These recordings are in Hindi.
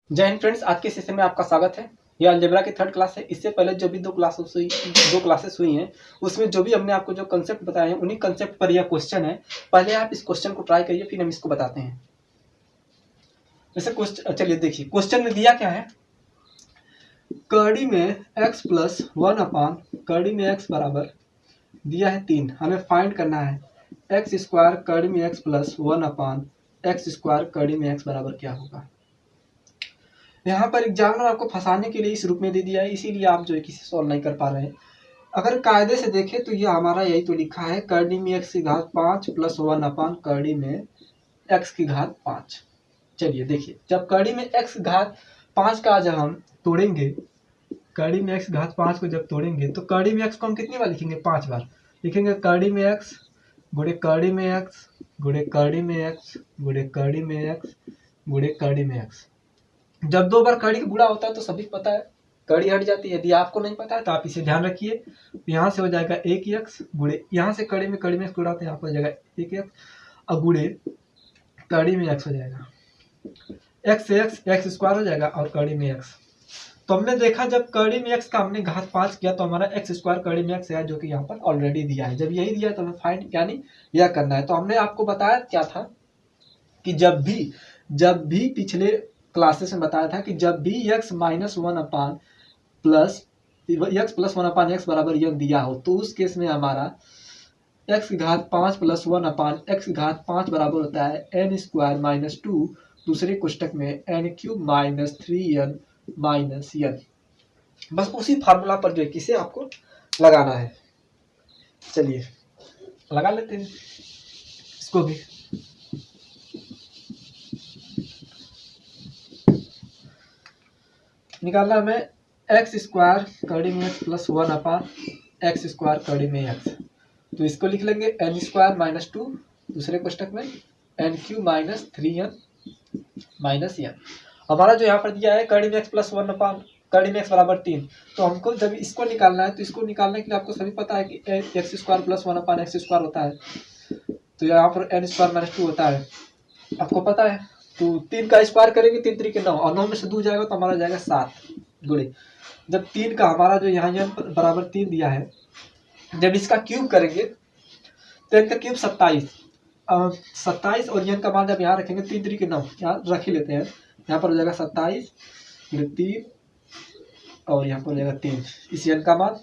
जय हिंद फ्रेंड्स, आज के सेशन में आपका स्वागत है। यह अलजेब्रा की थर्ड क्लास है। इससे पहले जो भी दो क्लासेस हुई हैं उसमें जो भी हमने आपको जो कंसेप्ट बताए हैं उन्हीं कंसेप्ट पर यह क्वेश्चन है। पहले आप इस क्वेश्चन को ट्राई करिए, फिर हम इसको बताते हैं। जैसे क्वेश्चन, चलिए देखिए क्वेश्चन में दिया क्या है। कड़ी में x प्लस 1 कड़ी में x बराबर दिया है 3। हमें फाइंड करना है एक्स स्क्वायर कड़ी में x प्लस 1/x² कड़ी में x बराबर क्या होगा। यहाँ पर एग्जामिनर आपको फंसाने के लिए इस रूप में दे दिया है, इसीलिए आप जो है किसी सॉल्व नहीं कर पा रहे हैं। अगर कायदे से देखें तो ये हमारा यही तो लिखा है, कड़ी में x की घात 5 प्लस 1 कड़ी में x की घात 5। चलिए देखिए, जब कड़ी में x घात 5 का जब हम तोड़ेंगे, कड़ी में x घात 5 को जब तोड़ेंगे तो कड़ी में x को हम कितनी बार लिखेंगे? 5 बार लिखेंगे। कड़ी में x गुणे कड़ी में x गुणे कड़ी में x गुणे कड़ी में x गुणे कड़ी में x। जब 2 बार कड़ी का गुणा होता है तो सभी को पता है कड़ी हट जाती है। यदि आपको नहीं पता है तो आप इसे ध्यान रखिए। यहाँ से हो जाएगा 1x गुणे, यहाँ से कड़ी में x गुणा तो यहाँ पर हो जाएगा 1x और गुणे कड़ी में x हो जाएगा। x से x स्क्वायर हो जाएगा और कड़ी में x। तो हमने देखा जब कड़ी में x का हमने घात 5 किया तो हमारा x स्क्वायर कड़ी में x है, जो कि यहाँ पर ऑलरेडी दिया है। जब यही दिया है तो हमें फाइंड यानी यह करना है। तो हमने आपको बताया क्या था कि जब भी पिछले क्लासेस में बताया था कि जब भी x minus 1 plus x plus 1/x बराबर यह दिया हो तो उस केस में हमारा x की घात 5 प्लस 1/x की घात 5 बराबर होता है n स्क्वायर माइनस 2 दूसरे कोष्टक में n cube minus 3n minus n। बस उसी फार्मूला पर जो है किसे आपको लगाना है। चलिए लगा लेते हैं इसको भी। निकालना हमें एक्स स्क्वायर कड़ी में x प्लस 1/x² कड़ी में x। तो इसको लिख लेंगे n स्क्वायर माइनस 2 दूसरे कोष्टक में n cube minus 3n minus n। हमारा जो यहाँ पर दिया है कड़ी में x प्लस 1 कड़ी में x बराबर 3। तो हमको जब इसको निकालना है तो इसको निकालने के लिए आपको सभी पता है कि x स्क्वायर प्लस 1/x² होता है। तो यहाँ पर n स्क्वायर माइनस 2 होता है, आपको पता है। तो 3 का स्क्वायर करेंगे 3 3 के 9 और 9 में से 2 जाएगा तो हमारा जाएगा 7 गुणे। जब 3 का हमारा जो यहाँ बराबर 3 दिया है, जब इसका क्यूब करेंगे तो n का क्यूब 27 और n का मान जब यहाँ रखेंगे 3 3 के 9 यहाँ रख ही लेते हैं। यहाँ पर हो जाएगा 27 3 और यहाँ पर हो जाएगा 3, इस n का मान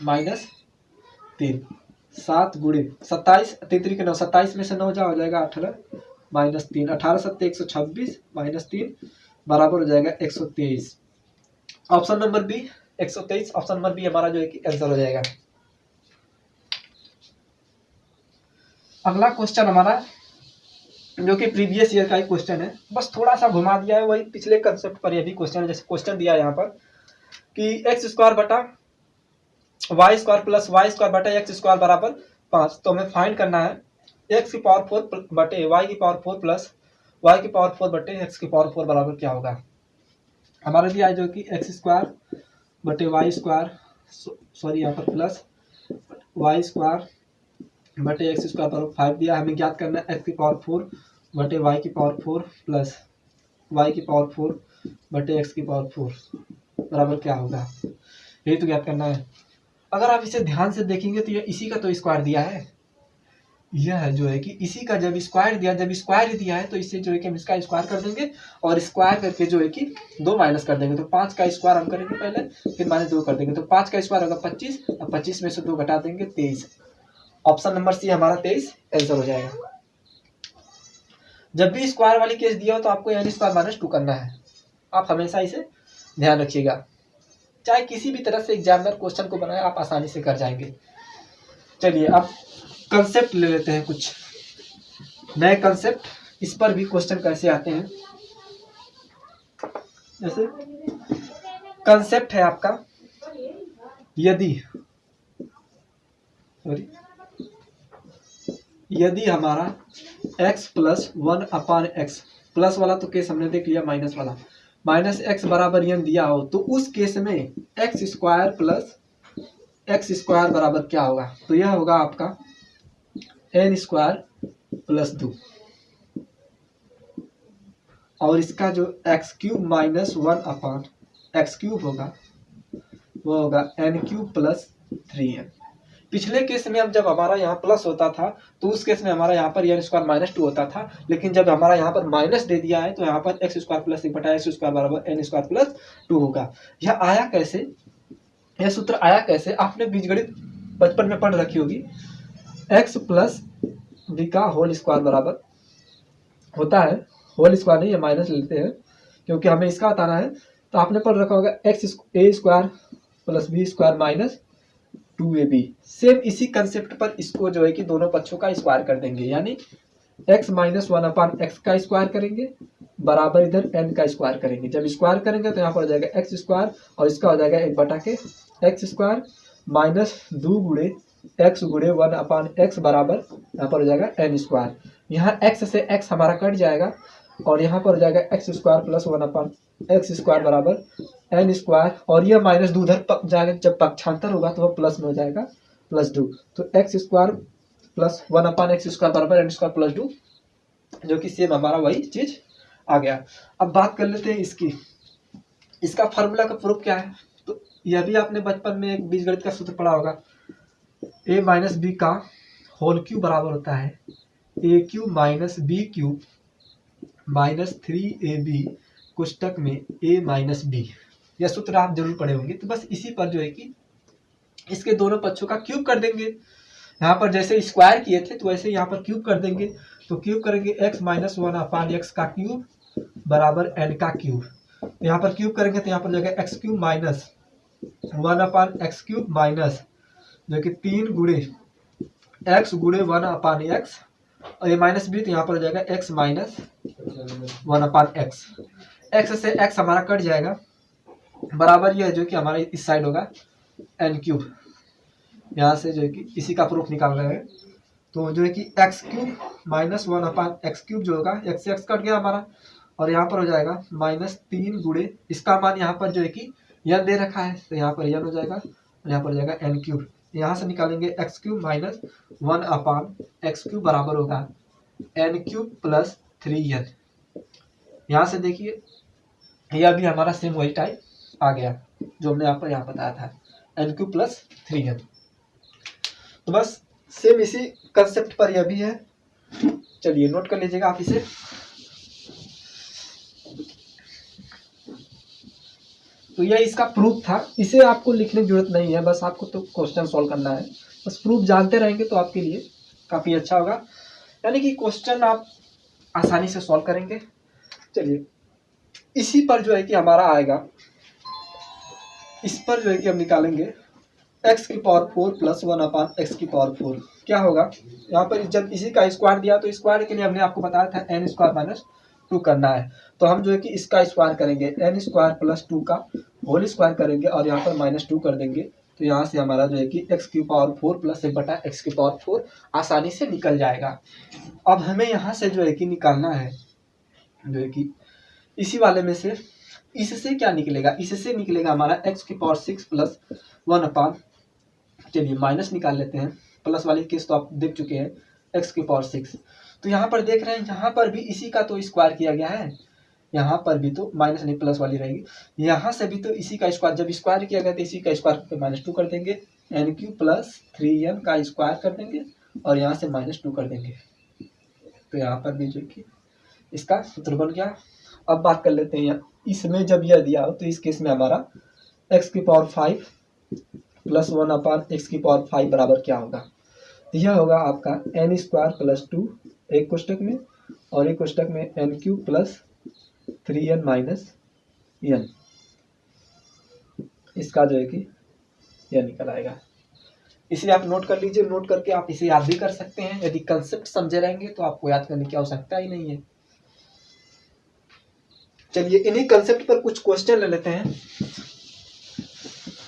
माइनस 3 7 गुणे 27 3 3 के 9 27 में से 9 जा हो जाएगा 18 माइनस 3 18 7 126 माइनस 3 बराबर हो जाएगा 123। Option number B 123, option number B हमारा जो है कि आंसर हो जाएगा। अगला क्वेश्चन हमारा जो कि प्रीवियस ईयर का ही क्वेश्चन है, बस थोड़ा सा घुमा दिया है, वही पिछले कंसेप्ट पर यह भी क्वेश्चन है। जैसे क्वेश्चन दिया है यहाँ पर कि एक्स स्क्वायर बटा Y square plus Y square बटा एक्स स्क्वायर बराबर 5। तो हमें फाइंड करना है एक्स की पावर 4 बटे वाई की पावर 4 प्लस वाई की पावर 4 बटे एक्स की पावर 4 बराबर क्या होगा। हमारा दिया है जो कि एक्स स्क्वायर बटे वाई स्क्वायर, सॉरी यहाँ पर प्लस वाई स्क्वायर बटे एक्स स्क्वायर बराबर 5 दिया है। हमें ज्ञात करना है एक्स की पावर 4 बटे वाई की पावर 4 प्लस वाई की पावर 4 बटे एक्स की पावर 4 बराबर क्या होगा, यही तो ज्ञात करना है। अगर आप इसे ध्यान से देखेंगे तो ये इसी का तो स्क्वायर दिया है, यह जो है कि इसी का जब स्क्वायर दिया, जब स्क्वायर दिया है तो इससे जो है कि हम इसका स्क्वायर कर देंगे और स्क्वायर करके जो है कि 2 माइनस कर देंगे। तो 5 का स्क्वायर हम करेंगे पहले, फिर माइनस 2 कर देंगे। तो 5 का स्क्वायर होगा 25 और 25 में से 2 घटा देंगे 23। ऑप्शन नंबर सी हमारा 23 आंसर हो जाएगा। जब भी स्क्वायर वाली केस दिया हो तो आपको n स्क्वायर माइनस 2 करना है। आप हमेशा इसे ध्यान रखिएगा, चाहे किसी भी तरह से एग्जामिनर क्वेश्चन को बनाए आप आसानी से कर जाएंगे। चलिए अब कंसेप्ट ले लेते हैं, कुछ नए कंसेप्ट, इस पर भी क्वेश्चन कैसे आते हैं। जैसे कंसेप्ट है आपका, यदि हमारा x प्लस 1/x, प्लस वाला तो केस हमने देख लिया, माइनस वाला माइनस x बराबर n दिया हो तो उस केस में x square plus x square बराबर क्या होगा। तो यह होगा आपका n स्क्वायर प्लस 2। और इसका जो एक्स क्यूब माइनस 1/x³ होगा वो होगा n³ प्लस 3n। पिछले केस में अब जब हमारा यहाँ प्लस होता था तो उस केस में हमारा यहाँ पर n² माइनस 2 होता था, लेकिन जब हमारा यहाँ पर माइनस दे दिया है तो यहाँ पर x² प्लस 1/x² बराबर n² प्लस 2 होगा। यह आया कैसे, यह सूत्र आया कैसे? आपने बीजगणित बचपन में पढ़ रखी होगी। x प्लस बी का होल स्क्वायर बराबर होता है, होल स्क्वायर नहीं, माइनस लेते हैं क्योंकि हमें इसका बताना है। तो आपने पढ़ रखा होगा x² plus b² minus 2ab। Same इसी कंसेप्ट पर इसको जो है कि दोनों पक्षों का स्क्वायर कर देंगे, यानी x माइनस 1/x का स्क्वायर करेंगे बराबर इधर n का स्क्वायर करेंगे। जब स्क्वायर करेंगे तो यहाँ पर हो जाएगा x² और इसका हो जाएगा 1/x² माइनस 2 गुणे x गुणे 1/x बराबर यहाँ पर हो जाएगा n²। यहाँ x से x हमारा कट जाएगा और यहाँ पर हो जाएगा x² प्लस 1/x² बराबर n², और यह माइनस 2 उधर जाएगा, जब पक्षांतर होगा तो वह प्लस में हो जाएगा प्लस 2। तो x² प्लस 1/x² बराबर n² प्लस 2, जो कि सेम हमारा वही चीज आ गया। अब बात कर लेते हैं इसकी, इसका फार्मूला का प्रूफ क्या है। तो यह भी आपने बचपन में एक बीजगणित का सूत्र पढ़ा होगा, a माइनस बी का होल क्यूब बराबर होता है a³ minus b³ minus 3ab कोष्टक में a माइनस b। यह सूत्र आप जरूर पढ़े होंगे। तो बस इसी पर जो है कि इसके दोनों पक्षों का क्यूब कर देंगे। यहाँ पर जैसे स्क्वायर किए थे तो वैसे यहाँ पर क्यूब कर देंगे। तो क्यूब करेंगे x माइनस 1/x का क्यूब बराबर n का क्यूब। तो यहाँ पर क्यूब करेंगे तो यहाँ पर जाएगा x³ माइनस 1/x³ माइनस जो कि 3 गुणे x गुणे 1/x और ये माइनस b, तो यहाँ पर हो जाएगा x माइनस 1/x। x से x हमारा कट जाएगा बराबर ये है जो कि हमारा इस साइड होगा n³। यहाँ से जो है कि इसी का प्रूफ निकाल रहे हैं। तो जो है कि x³ माइनस 1/x³ जो होगा x से x कट गया हमारा और यहाँ पर हो जाएगा माइनस 3 गुणे इसका मान यहाँ पर जो है कि n दे रखा है तो यहाँ पर n हो जाएगा और यहाँ पर हो जाएगा n³। यहाँ से निकालेंगे x³ माइनस 1/x³ बराबर होगा n³ प्लस 3n। यहाँ से देखिए यह भी हमारा सेम वही टाइप आ गया जो हमने आपको यहाँ बताया था, n³ प्लस 3n। तो बस सेम इसी कंसेप्ट पर यह भी है। चलिए नोट कर लीजिएगा आप इसे। तो यह इसका प्रूफ था, इसे आपको लिखने की जरूरत नहीं है, बस आपको तो क्वेश्चन सॉल्व करना है। बस प्रूफ जानते रहेंगे तो आपके लिए काफ़ी अच्छा होगा, यानी कि क्वेश्चन आप आसानी से सॉल्व करेंगे। चलिए इसी पर जो है कि हमारा आएगा, इस पर जो है कि हम निकालेंगे x⁴ प्लस 1/x⁴ क्या होगा। यहाँ पर जब इसी का स्क्वायर दिया तो स्क्वायर के लिए हमने आपको बताया था n² माइनस 2 करना है। तो हम जो है कि इसका स्क्वायर करेंगे n² प्लस 2 का होल स्क्वायर करेंगे और यहाँ पर माइनस 2 कर देंगे। तो यहाँ से हमारा जो है कि x⁴ प्लस 1/x⁴ आसानी से निकल जाएगा। अब हमें यहाँ से जो है कि निकालना है जो है कि इसी वाले में से इससे क्या निकलेगा, इससे निकलेगा हमारा x⁶ प्लस 1/, चलिए माइनस निकाल लेते हैं, प्लस वाली केस तो आप देख चुके हैं x⁶। तो यहाँ पर देख रहे हैं यहाँ पर भी इसी का तो स्क्वायर किया गया है, यहाँ पर भी तो माइनस नहीं प्लस वाली रहेगी, यहाँ से भी तो इसी का स्क्वायर, जब स्क्वायर किया गया तो इसी का स्क्वायर पे माइनस 2 कर देंगे, n³ प्लस 3n का स्क्वायर कर देंगे और यहाँ से माइनस 2 कर देंगे। तो यहाँ पर भी जो कि इसका सूत्र बन गया। अब बात कर लेते हैं इसमें जब यह दिया हो तो इस केस में हमारा x⁵ प्लस 1/x⁵ बराबर क्या होगा। तो यह होगा आपका n² प्लस 2 एक कोष्टक में और एक कोष्टक में n³ plus 3n minus n, इसका जो है कि यह निकल आएगा। इसे आप नोट कर लीजिए, नोट करके आप इसे याद भी कर सकते हैं। यदि कंसेप्ट समझे रहेंगे तो आपको याद करने की आवश्यकता ही नहीं है। चलिए इन्हीं कंसेप्ट पर कुछ क्वेश्चन ले लेते हैं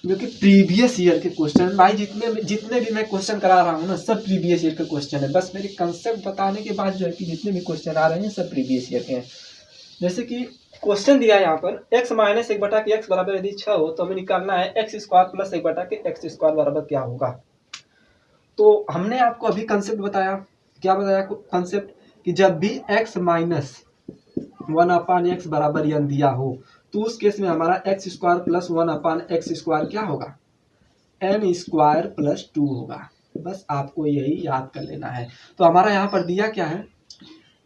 जो कि प्रीवियस ईयर के क्वेश्चन है। भाई जितने भी मैं क्वेश्चन करा रहा हूँ ना सब प्रीवियस ईयर के क्वेश्चन है। बस मेरे कंसेप्ट बताने के बाद जो है कि जितने भी क्वेश्चन आ रहे हैं सब प्रीवियस ईयर के हैं। जैसे कि क्वेश्चन दिया है यहाँ पर x माइनस 1/x बराबर यदि 6 हो तो हमें निकालना है x² प्लस 1/x² बराबर क्या होगा। तो हमने आपको अभी कंसेप्ट बताया, क्या बताया कंसेप्ट, कि जब भी x माइनस 1/x बराबर n दिया हो तो उस केस में हमारा x square plus 1/x square क्या होगा, n स्क्वायर प्लस 2 होगा। बस आपको यही याद कर लेना है। तो हमारा यहाँ पर दिया क्या है,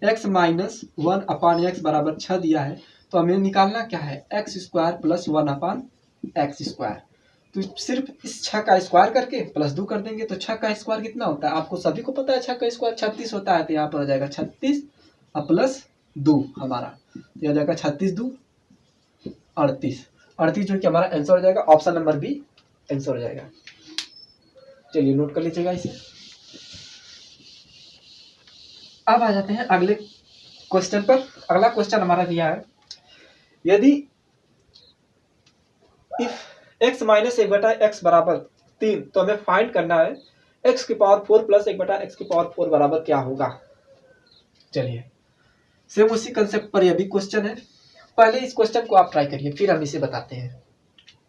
x माइनस 1/x बराबर 6 दिया है, तो हमें निकालना क्या है, x square plus 1/x square. तो सिर्फ इस 6 का स्क्वायर करके प्लस 2 कर देंगे तो 6 का स्क्वायर कितना होता है, आपको सभी को पता है 6 का स्क्वायर 36 होता है। तो यहाँ पर हो जाएगा 36 प्लस 2 हमारा, तो हो जाएगा 36 2 38, 38 जो कि हमारा आंसर हो जाएगा। ऑप्शन नंबर बी आंसर हो जाएगा। चलिए नोट कर लीजिएगा इसे। अब आ जाते हैं अगले क्वेश्चन पर। अगला क्वेश्चन हमारा दिया है, यदि इफ x माइनस 1/x बराबर 3 तो हमें फाइंड करना है x की पावर 4 प्लस 1/x की पावर 4 बराबर क्या होगा। चलिए सेम उसी कंसेप्ट पर यह भी क्वेश्चन है। पहले इस क्वेश्चन को आप ट्राई करिए फिर हम इसे बताते हैं।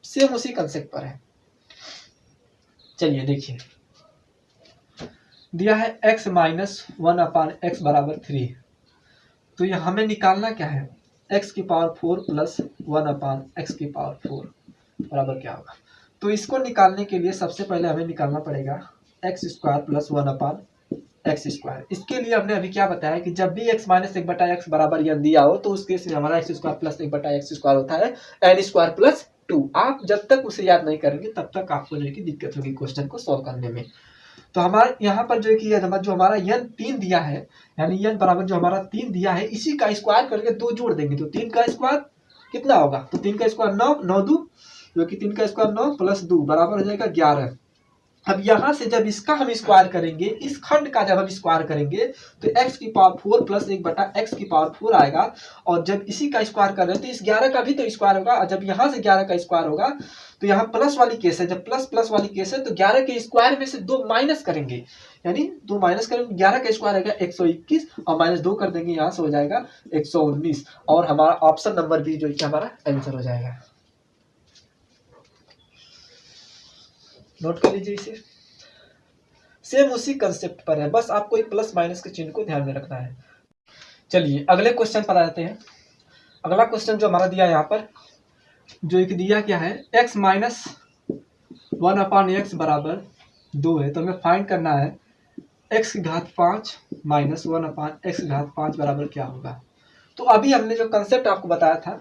सेम उसी कंसेप्ट पर है। चलिए देखिए, दिया है x माइनस 1/x बराबर 3, तो यह हमें निकालना क्या है, x की पावर 4 प्लस 1/x की पावर 4 बराबर क्या होगा। तो इसको निकालने के लिए सबसे पहले हमें निकालना पड़ेगा x square plus 1/x square. इसके लिए हमने अभी क्या बताया कि जब भी x माइनस 1/x बराबर n दिया हो तो उस केस में हमारा x square plus 1/x square होता है n स्क्वायर प्लस 2। आप जब तक उसे याद नहीं करेंगे तब तक आपको जो है कि दिक्कत होगी क्वेश्चन को सॉल्व करने में। तो हमारे यहाँ पर जो है कि जो हमारा n 3 दिया है, यानी n बराबर जो हमारा 3 दिया है इसी का स्क्वायर करके 2 जोड़ देंगे तो 3 का स्क्वायर कितना होगा, तो 3 का स्क्वायर 9, 9 2 जो कि 3 का स्क्वायर 9 प्लस 2 बराबर हो जाएगा 11। अब यहाँ से जब इसका हम स्क्वायर करेंगे, इस खंड का जब हम स्क्वायर करेंगे तो x की पावर 4 प्लस 1/x की पावर 4 आएगा। और जब इसी का स्क्वायर कर रहे हैं तो इस 11 का भी तो स्क्वायर होगा, और जब यहाँ से 11 का स्क्वायर होगा तो यहाँ प्लस वाली केस है, जब प्लस प्लस वाली केस है तो 11 के स्क्वायर में से 2 माइनस करेंगे, यानी 2 माइनस करेंगे, 11 का स्क्वायर आएगा 121 और माइनस 2 कर देंगे, यहाँ से हो जाएगा 119 और हमारा ऑप्शन नंबर बी जो कि हमारा आंसर हो जाएगा। नोट कर लीजिए इसे। सेम उसी कंसेप्ट पर है, बस आपको एक प्लस माइनस के चिन्ह को ध्यान में रखना है। चलिए अगले क्वेश्चन पर आ जाते हैं। अगला क्वेश्चन जो हमारा दिया है यहाँ पर, जो एक दिया क्या है, x माइनस 1/x बराबर 2 है, तो हमें फाइंड करना है x की घात 5 माइनस 1/x की घात 5 बराबर क्या होगा। तो अभी हमने जो कंसेप्ट आपको बताया था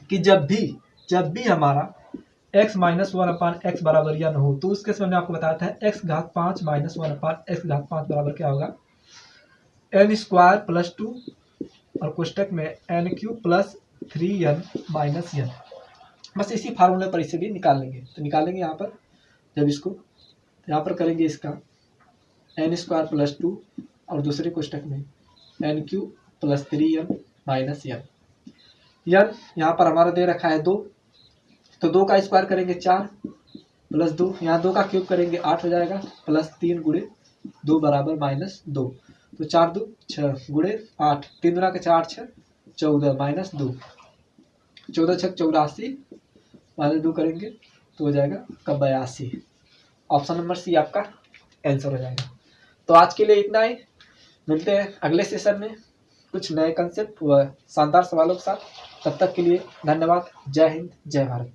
कि जब भी हमारा x माइनस 1/x बराबर n हो तो उस केस में हमने आपको बताया था x घात 5 माइनस 1/x घात 5 बराबर क्या होगा, n स्क्वायर प्लस 2 और कोष्टक में n cube plus 3n minus n। बस इसी फार्मूले पर इसे भी निकाल लेंगे। तो निकालेंगे यहाँ पर, जब इसको यहाँ पर करेंगे इसका n स्क्वायर प्लस 2 और दूसरे कोष्टक में n cube plus 3n minus n। यहाँ पर हमारा दे रखा है 2, तो 2 का स्क्वायर करेंगे 4 प्लस 2, यहाँ 2 का क्यूब करेंगे 8 हो जाएगा, प्लस 3 गुणे 2 बराबर माइनस 2, तो 4 2 6 गुणे 8, 3 दूना के 4 6 14 माइनस 2, 14 6 84 माइनस 2 करेंगे तो हो जाएगा 82। ऑप्शन नंबर सी आपका आंसर हो जाएगा। तो आज के लिए इतना ही, मिलते हैं अगले सेशन में कुछ नए कंसेप्ट व शानदार सवालों के साथ। तब तक के लिए धन्यवाद। जय हिंद, जय भारत।